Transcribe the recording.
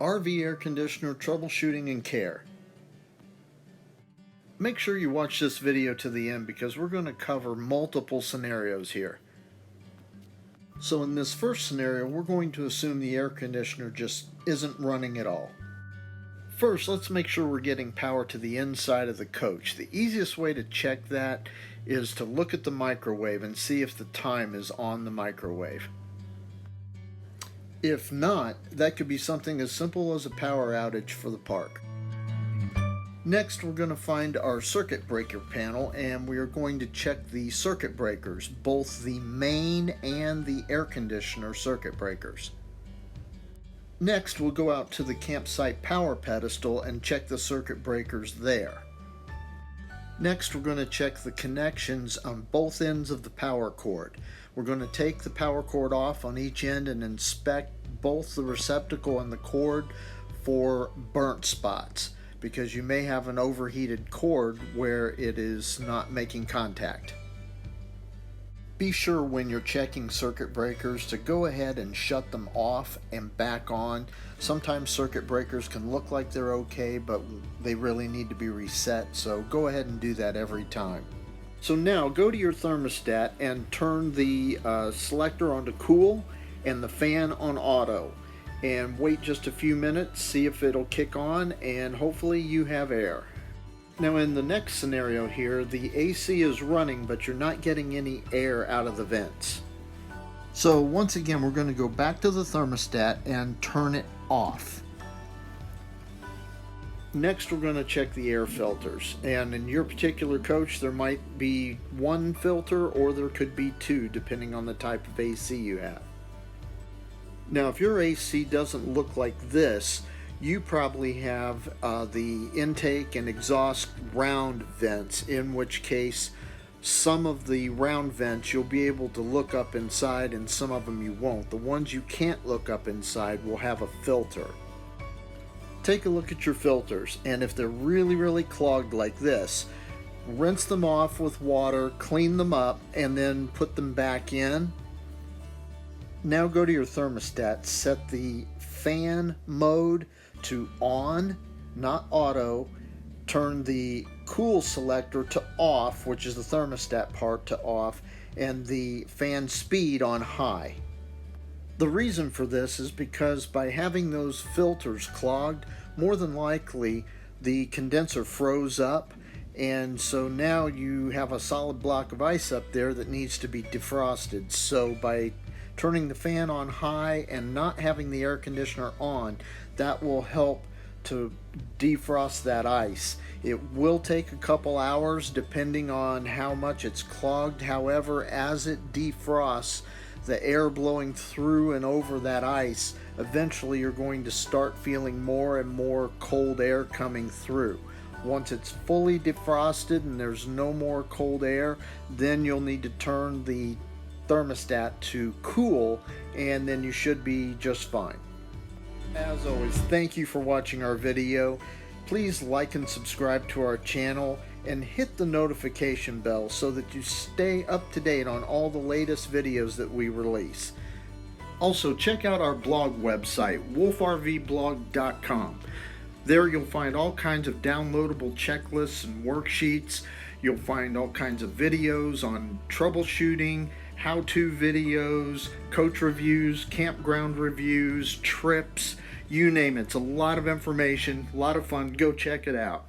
RV air conditioner troubleshooting and care. Make sure you watch this video to the end because we're going to cover multiple scenarios here. So in this first scenario, we're going to assume the air conditioner just isn't running at all. First, let's make sure we're getting power to the inside of the coach. The easiest way to check that is to look at the microwave and see if the time is on the microwave. If not, that could be something as simple as a power outage for the park. Next, we're going to find our circuit breaker panel and we are going to check the circuit breakers, both the main and the air conditioner circuit breakers. Next, we'll go out to the campsite power pedestal and check the circuit breakers there. Next, we're going to check the connections on both ends of the power cord. We're going to take the power cord off on each end and inspect both the receptacle and the cord for burnt spots, because you may have an overheated cord where it is not making contact. Be sure when you're checking circuit breakers to go ahead and shut them off and back on. Sometimes circuit breakers can look like they're okay, but they really need to be reset, so go ahead and do that every time. So now go to your thermostat and turn the selector onto cool and the fan on auto, and wait just a few minutes, see if it'll kick on, and hopefully you have air. Now in the next scenario here, the AC is running but you're not getting any air out of the vents. So once again, we're going to go back to the thermostat and turn it off. Next, we're going to check the air filters, and in your particular coach there might be one filter or there could be two depending on the type of AC you have. Now if your AC doesn't look like this, you probably have the intake and exhaust round vents, in which case some of the round vents you'll be able to look up inside and some of them you won't. The ones you can't look up inside will have a filter. Take a look at your filters, and if they're really clogged like this, rinse them off with water, clean them up, and then put them back in. Now go to your thermostat, set the fan mode to on, not auto, turn the cool selector to off, which is the thermostat part, to off, and the fan speed on high. The reason for this is because by having those filters clogged, more than likely the condenser froze up, and so now you have a solid block of ice up there that needs to be defrosted. So by turning the fan on high and not having the air conditioner on, that will help to defrost that ice. It will take a couple hours depending on how much it's clogged. However, as it defrosts, the air blowing through and over that ice, eventually you're going to start feeling more and more cold air coming through. Once it's fully defrosted and there's no more cold air, then you'll need to turn the thermostat to cool, and then you should be just fine. As always, thank you for watching our video. Please like and subscribe to our channel and hit the notification bell so that you stay up to date on all the latest videos that we release. Also, check out our blog website, wolfrvblog.com. There you'll find all kinds of downloadable checklists and worksheets. You'll find all kinds of videos on troubleshooting, how-to videos, coach reviews, campground reviews, trips, you name it. It's a lot of information, a lot of fun. Go check it out.